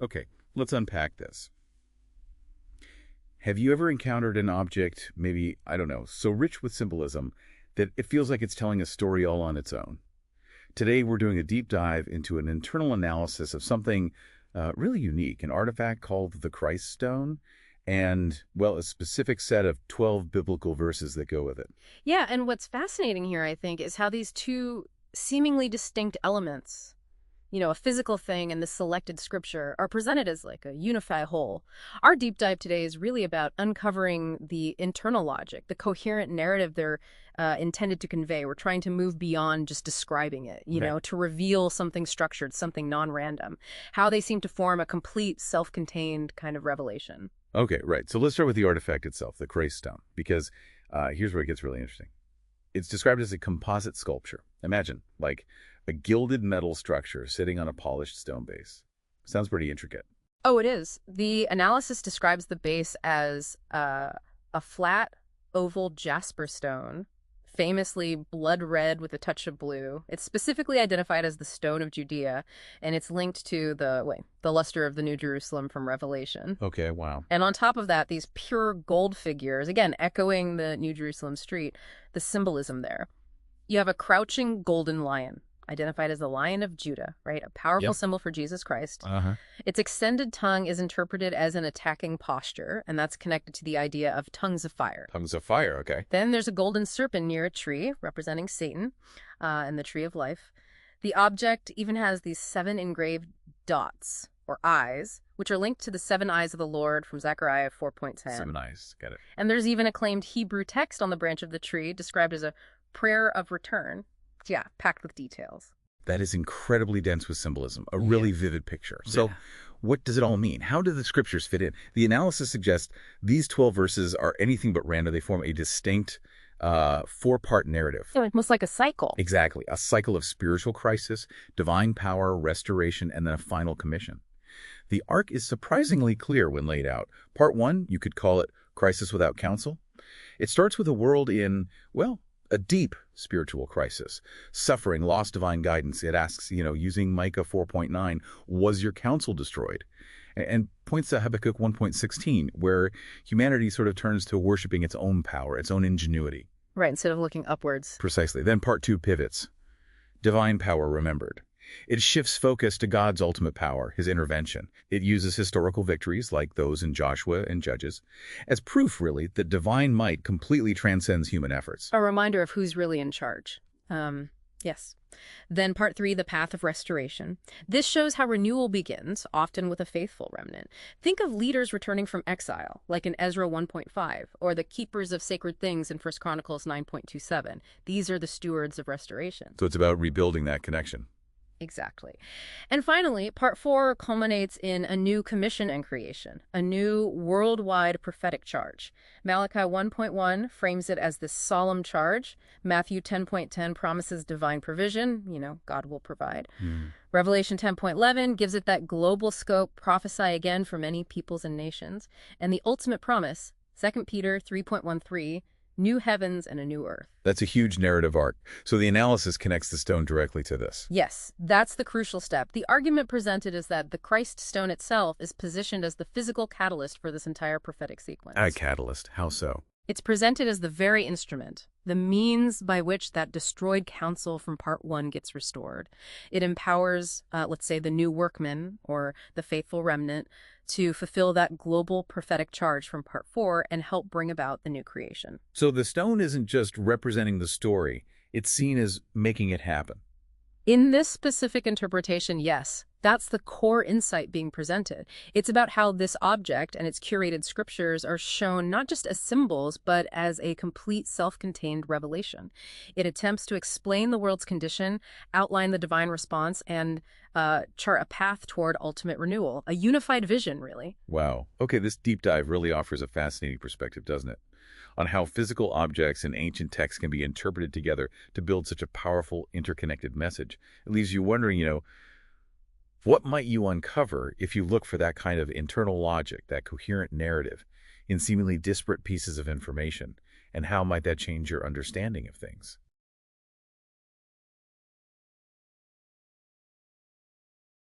Okay, let's unpack this. Have you ever encountered an object, maybe, I don't know, so rich with symbolism that it feels like it's telling a story all on its own? Today, we're doing a deep dive into an internal analysis of something really unique, an artifact called the Christ Stone, and, well, a specific set of 12 biblical verses that go with it. Yeah, and what's fascinating here, I think, is how these two seemingly distinct elements, a physical thing and the selected scripture, are presented as like a unified whole. Our deep dive today is really about uncovering the internal logic, the coherent narrative they're intended to convey. We're trying to move beyond just describing it, Okay. to reveal something structured, something non-random, how they seem to form a complete self-contained kind of revelation. Okay, right. So let's start with the artifact itself, the Christ Stone, because here's where it gets really interesting. It's described as a composite sculpture. Imagine, like a gilded metal structure sitting on a polished stone base. Sounds pretty intricate. Oh, it is. The analysis describes the base as a flat, oval jasper stone, famously blood red with a touch of blue. It's specifically identified as the Stone of Judea, and it's linked to the luster of the New Jerusalem from Revelation. Okay, wow. And on top of that, these pure gold figures, again, echoing the New Jerusalem street, the symbolism there. You have a crouching golden lion, identified as the Lion of Judah, right? A powerful Yep. symbol for Jesus Christ. Uh-huh. Its extended tongue is interpreted as an attacking posture, and that's connected to the idea of tongues of fire. Tongues of fire, okay. Then there's a golden serpent near a tree, representing Satan and the tree of life. The object even has these 7 engraved dots, or eyes, which are linked to the 7 eyes of the Lord from Zechariah 4.10. 7 eyes, got it. And there's even a claimed Hebrew text on the branch of the tree described as a prayer of return. Yeah, packed with details. That is incredibly dense with symbolism, a really vivid picture. So Yeah. what does it all mean? How do the scriptures fit in? The analysis suggests these 12 verses are anything but random. They form a distinct 4-part narrative. So almost like a cycle. Exactly. A cycle of spiritual crisis, divine power, restoration, and then a final commission. The arc is surprisingly clear when laid out. Part 1, you could call it Crisis Without Counsel. It starts with a world in, well, a deep spiritual crisis, suffering, lost divine guidance. It asks, using Micah 4.9, was your counsel destroyed? And points to Habakkuk 1.16, where humanity sort of turns to worshiping its own power, its own ingenuity. Right, instead of looking upwards. Precisely. Then part 2 pivots. Divine power remembered. It shifts focus to God's ultimate power, his intervention. It uses historical victories, like those in Joshua and Judges, as proof, really, that divine might completely transcends human efforts. A reminder of who's really in charge. Yes. Then part 3, the path of restoration. This shows how renewal begins, often with a faithful remnant. Think of leaders returning from exile, like in Ezra 1.5, or the keepers of sacred things in 1 Chronicles 9.27. These are the stewards of restoration. So it's about rebuilding that connection. Exactly. And finally, part 4 culminates in a new commission and creation, a new worldwide prophetic charge. Malachi 1.1 frames it as this solemn charge. Matthew 10.10 promises divine provision, God will provide. Revelation 10.11 gives it that global scope, prophesy again for many peoples and nations. And the ultimate promise, 2 Peter 3.13, new heavens and a new earth. That's a huge narrative arc. So the analysis connects the stone directly to this. Yes, that's the crucial step. The argument presented is that the Christ stone itself is positioned as the physical catalyst for this entire prophetic sequence. A catalyst. How so? It's presented as the very instrument, the means by which that destroyed counsel from part 1 gets restored. It empowers, let's say, the new workman or the faithful remnant to fulfill that global prophetic charge from part 4 and help bring about the new creation. So the stone isn't just representing the story. It's seen as making it happen. In this specific interpretation, yes, that's the core insight being presented. It's about how this object and its curated scriptures are shown not just as symbols, but as a complete self-contained revelation. It attempts to explain the world's condition, outline the divine response, and chart a path toward ultimate renewal, a unified vision, really. Wow. Okay, this deep dive really offers a fascinating perspective, doesn't it? On how physical objects and ancient texts can be interpreted together to build such a powerful, interconnected message. It leaves you wondering, what might you uncover if you look for that kind of internal logic, that coherent narrative, in seemingly disparate pieces of information, and how might that change your understanding of things?